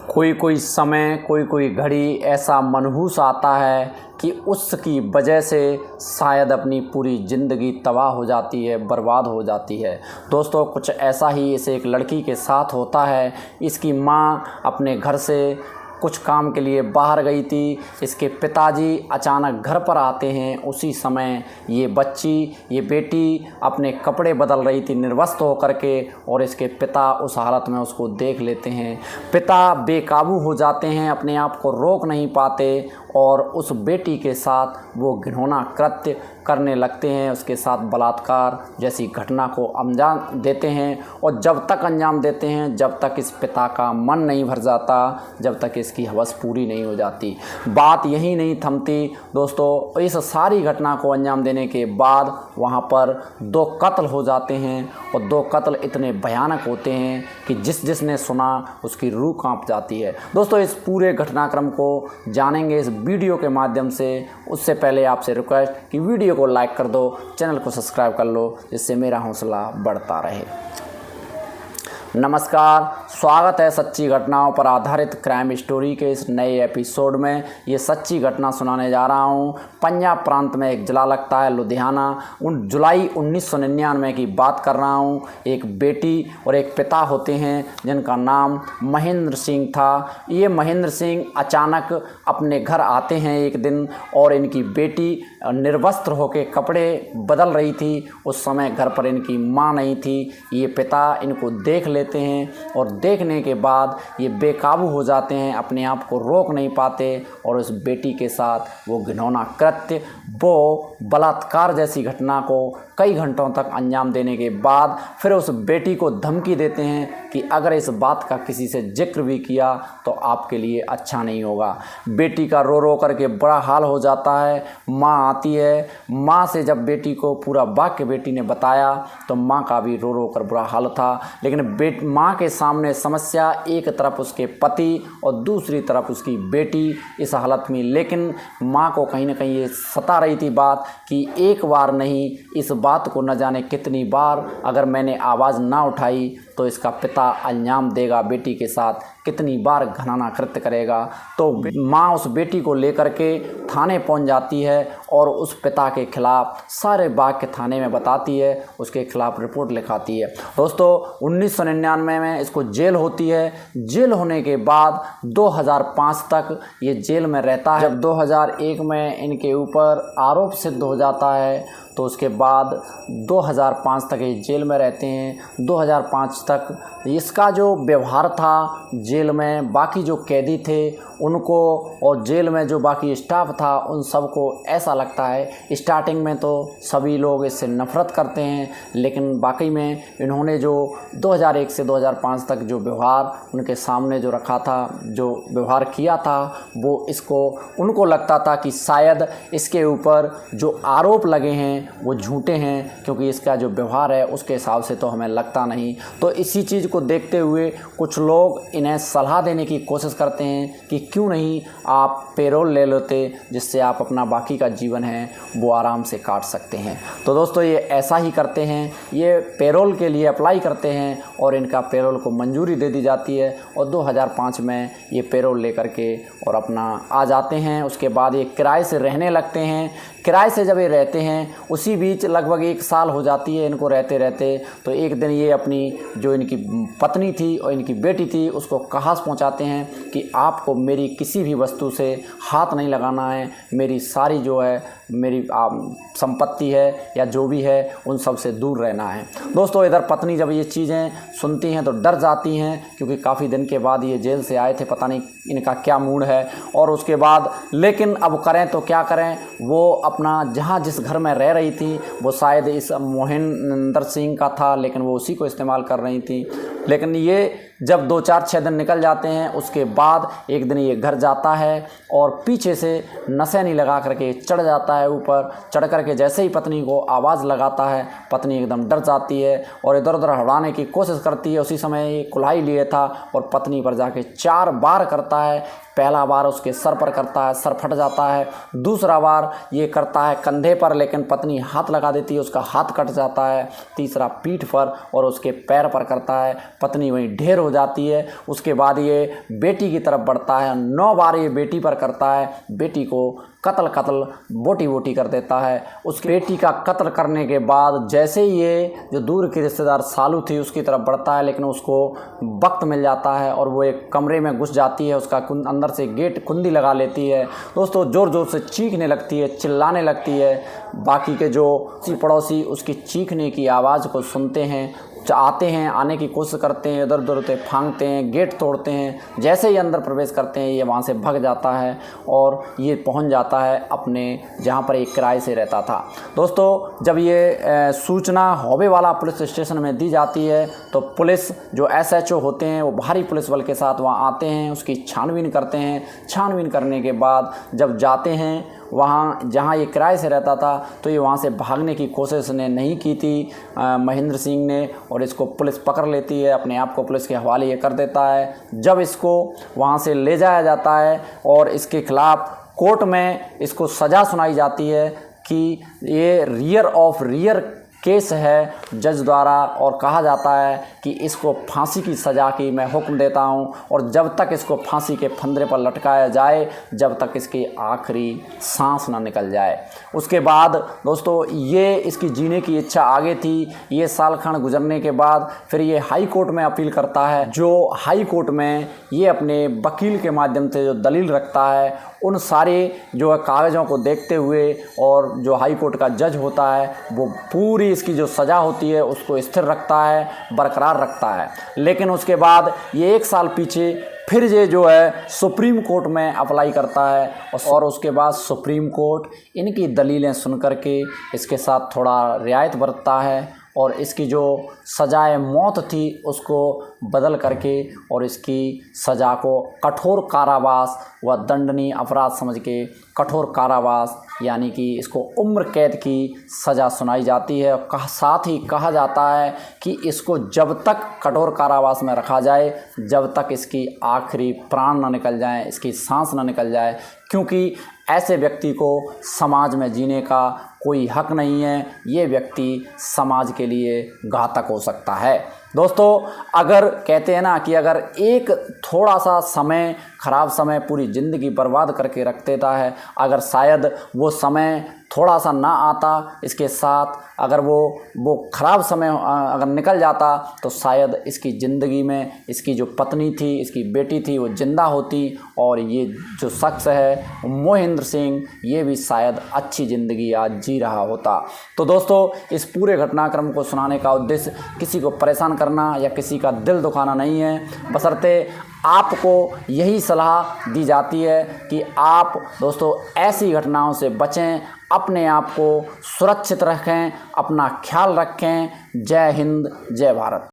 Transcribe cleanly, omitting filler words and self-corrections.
कोई कोई समय, कोई कोई घड़ी ऐसा मनहूस आता है कि उसकी वजह से शायद अपनी पूरी ज़िंदगी तबाह हो जाती है, बर्बाद हो जाती है। दोस्तों, कुछ ऐसा ही इस एक लड़की के साथ होता है। इसकी माँ अपने घर से कुछ काम के लिए बाहर गई थी। इसके पिताजी अचानक घर पर आते हैं। उसी समय ये बेटी अपने कपड़े बदल रही थी निर्वस्त्र होकर के, और इसके पिता उस हालत में उसको देख लेते हैं। पिता बेकाबू हो जाते हैं, अपने आप को रोक नहीं पाते और उस बेटी के साथ वो घिनौना कृत्य करने लगते हैं। उसके साथ बलात्कार जैसी घटना को अंजाम देते हैं, और जब तक अंजाम देते हैं जब तक इस पिता का मन नहीं भर जाता, जब तक इसकी हवस पूरी नहीं हो जाती। बात यही नहीं थमती दोस्तों, इस सारी घटना को अंजाम देने के बाद वहाँ पर 2 कत्ल हो जाते हैं, और 2 कत्ल इतने भयानक होते हैं कि जिसने सुना उसकी रूह कांप जाती है। दोस्तों, इस पूरे घटनाक्रम को जानेंगे इस वीडियो के माध्यम से। उससे पहले आपसे रिक्वेस्ट कि वीडियो को लाइक कर दो, चैनल को सब्सक्राइब कर लो, जिससे मेरा हौसला बढ़ता रहे। नमस्कार, स्वागत है सच्ची घटनाओं पर आधारित क्राइम स्टोरी के इस नए एपिसोड में। ये सच्ची घटना सुनाने जा रहा हूँ। पंजाब प्रांत में एक जिला लगता है लुधियाना। जुलाई 1999 की बात कर रहा हूँ। एक बेटी और एक पिता होते हैं जिनका नाम महेंद्र सिंह था। ये महेंद्र सिंह अचानक अपने घर आते हैं एक दिन, और इनकी बेटी निर्वस्त्र होकर कपड़े बदल रही थी। उस समय घर पर इनकी माँ नहीं थी। ये पिता इनको देख लेते हैं, और देखने के बाद ये बेकाबू हो जाते हैं, अपने आप को रोक नहीं पाते, और उस बेटी के साथ वो घिनौना कृत्य, वो बलात्कार जैसी घटना को कई घंटों तक अंजाम देने के बाद फिर उस बेटी को धमकी देते हैं कि अगर इस बात का किसी से जिक्र भी किया तो आपके लिए अच्छा नहीं होगा। बेटी का रो रो करके बड़ा हाल हो जाता है। माँ आती है। माँ से जब बेटी को पूरा वाक्य बेटी ने बताया तो माँ का भी रो रो कर बुरा हाल था। लेकिन माँ के सामने समस्या, एक तरफ उसके पति और दूसरी तरफ उसकी बेटी इस हालत में। लेकिन माँ को कहीं ना कहीं ये सता रही थी बात कि एक बार नहीं, इस बात को न जाने कितनी बार अगर मैंने आवाज़ ना उठाई तो इसका पिता अंजाम देगा, बेटी के साथ कितनी बार घिनौना कृत्य करेगा। तो माँ उस बेटी को लेकर के थाने पहुंच जाती है और उस पिता के खिलाफ सारे वाक्य थाने में बताती है, उसके खिलाफ रिपोर्ट लिखाती है। दोस्तों, 1999 में इसको जेल होती है। जेल होने के बाद 2005 तक ये जेल में रहता है। जब 2001 में इनके ऊपर आरोप सिद्ध हो जाता है तो उसके बाद 2005 तक ये जेल में रहते हैं। 2005 तक इसका जो व्यवहार था जेल में, बाकी जो कैदी थे उनको और जेल में जो बाकी स्टाफ था उन सबको ऐसा लगता है, स्टार्टिंग में तो सभी लोग इससे नफ़रत करते हैं, लेकिन वाकई में इन्होंने जो 2001 से 2005 तक जो व्यवहार उनके सामने जो रखा था, जो व्यवहार किया था, वो उनको लगता था कि शायद इसके ऊपर जो आरोप लगे हैं वो झूठे हैं, क्योंकि इसका जो व्यवहार है उसके हिसाब से तो हमें लगता नहीं। तो इसी चीज़ को देखते हुए कुछ लोग इन्हें सलाह देने की कोशिश करते हैं कि क्यों नहीं आप पेरोल ले लेते, जिससे आप अपना बाकी का जीवन है वो आराम से काट सकते हैं। तो दोस्तों, ये ऐसा ही करते हैं, ये पेरोल के लिए अप्लाई करते हैं और इनका पेरोल को मंजूरी दे दी जाती है, और 2005 में ये पेरोल लेकर के और अपना आ जाते हैं। उसके बाद ये किराए से रहने लगते हैं। किराए से जब ये रहते हैं, उसी बीच लगभग 1 साल हो जाती है इनको रहते रहते। तो एक दिन ये अपनी जो इनकी पत्नी थी और इनकी बेटी थी उसको कहास पहुंचाते हैं कि आपको मेरी किसी भी वस्तु से हाथ नहीं लगाना है, मेरी सारी जो है मेरी संपत्ति है या जो भी है उन सब से दूर रहना है। दोस्तों, इधर पत्नी जब ये चीज़ें सुनती हैं तो डर जाती हैं, क्योंकि काफ़ी दिन के बाद ये जेल से आए थे, पता नहीं इनका क्या मूड है। और उसके बाद लेकिन अब करें तो क्या करें, वो अपना जहाँ जिस घर में रह रही थी वो शायद इस महेंद्र सिंह का था, लेकिन वो उसी को इस्तेमाल कर रही थी। लेकिन ये जब 2-4-6 दिन निकल जाते हैं, उसके बाद एक दिन ये घर जाता है और पीछे से नशेनी लगा करके चढ़ जाता है ऊपर। चढ़ करके जैसे ही पत्नी को आवाज़ लगाता है, पत्नी एकदम डर जाती है और इधर उधर हटाने की कोशिश करती है। उसी समय ये कुल्हाड़ी लिए था और पत्नी पर जाके 4 बार करता है। पहला बार उसके सर पर करता है, सर फट जाता है। दूसरा बार ये करता है कंधे पर, लेकिन पत्नी हाथ लगा देती है, उसका हाथ कट जाता है। तीसरा पीठ पर और उसके पैर पर करता है। पत्नी वहीं ढेर हो जाती है। उसके बाद ये बेटी की तरफ बढ़ता है, 9 बार ये बेटी पर करता है, बेटी को कत्ल बोटी बोटी कर देता है। उसकी बेटी का कत्ल करने के बाद जैसे ही ये जो दूर की रिश्तेदार सालू थी उसकी तरफ बढ़ता है, लेकिन उसको वक्त मिल जाता है और वो एक कमरे में घुस जाती है, उसका अंदर से गेट कुंडी लगा लेती है। दोस्तों ज़ोर ज़ोर से चीखने लगती है, चिल्लाने लगती है। बाकी के जो पड़ोसी उसकी चीखने की आवाज़ को सुनते हैं, आते हैं, आने की कोशिश करते हैं, इधर उधर से फांगते हैं, गेट तोड़ते हैं। जैसे ही अंदर प्रवेश करते हैं ये वहाँ से भाग जाता है और ये पहुँच जाता है अपने जहाँ पर एक किराए से रहता था। दोस्तों जब ये सूचना हौबे वाला पुलिस स्टेशन में दी जाती है तो पुलिस जो SHO होते हैं वो भारी पुलिस बल के साथ वहाँ आते हैं, उसकी छानबीन करते हैं। छानबीन करने के बाद जब जाते हैं वहाँ जहाँ ये किराए से रहता था तो ये वहाँ से भागने की कोशिश ने नहीं की थी महेंद्र सिंह ने, और इसको पुलिस पकड़ लेती है, अपने आप को पुलिस के हवाले ये कर देता है। जब इसको वहाँ से ले जाया जाता है और इसके खिलाफ़ कोर्ट में इसको सज़ा सुनाई जाती है कि ये रियर केस है जज द्वारा, और कहा जाता है कि इसको फांसी की सज़ा की मैं हुक्म देता हूं, और जब तक इसको फांसी के फंदे पर लटकाया जाए जब तक इसकी आखिरी सांस ना निकल जाए। उसके बाद दोस्तों ये इसकी जीने की इच्छा आगे थी। ये सालखंड गुजरने के बाद फिर ये हाई कोर्ट में अपील करता है, जो हाई कोर्ट में ये अपने वकील के माध्यम से जो दलील रखता है उन सारे जो है कागज़ों को देखते हुए, और जो हाई कोर्ट का जज होता है वो पूरी इसकी जो सज़ा होती है उसको स्थिर रखता है, बरकरार रखता है। लेकिन उसके बाद ये 1 साल पीछे फिर ये जो है सुप्रीम कोर्ट में अप्लाई करता है, और उसके बाद सुप्रीम कोर्ट इनकी दलीलें सुन करके इसके साथ थोड़ा रियायत बरतता है और इसकी जो सज़ाए मौत थी उसको बदल करके और इसकी सज़ा को कठोर कारावास व दंडनीय अपराध समझ के कठोर कारावास यानी कि इसको उम्र कैद की सज़ा सुनाई जाती है। साथ ही कहा जाता है कि इसको जब तक कठोर कारावास में रखा जाए जब तक इसकी आखिरी प्राण न निकल जाए, इसकी सांस न निकल जाए, क्योंकि ऐसे व्यक्ति को समाज में जीने का कोई हक नहीं है। ये व्यक्ति समाज के लिए घातक हो सकता है। दोस्तों अगर कहते हैं ना कि अगर एक थोड़ा सा समय, ख़राब समय पूरी ज़िंदगी बर्बाद करके रख देता है, अगर शायद वो समय थोड़ा सा ना आता इसके साथ, अगर वो ख़राब समय अगर निकल जाता तो शायद इसकी ज़िंदगी में इसकी जो पत्नी थी, इसकी बेटी थी, वो ज़िंदा होती, और ये जो शख्स है मोहिंद्र सिंह ये भी शायद अच्छी ज़िंदगी आज जी रहा होता। तो दोस्तों इस पूरे घटनाक्रम को सुनाने का उद्देश्य किसी को परेशान करना या किसी का दिल दुखाना नहीं है, बशर्ते आपको यही सलाह दी जाती है कि आप दोस्तों ऐसी घटनाओं से बचें, अपने आप को सुरक्षित रखें, अपना ख्याल रखें। जय हिंद, जय भारत।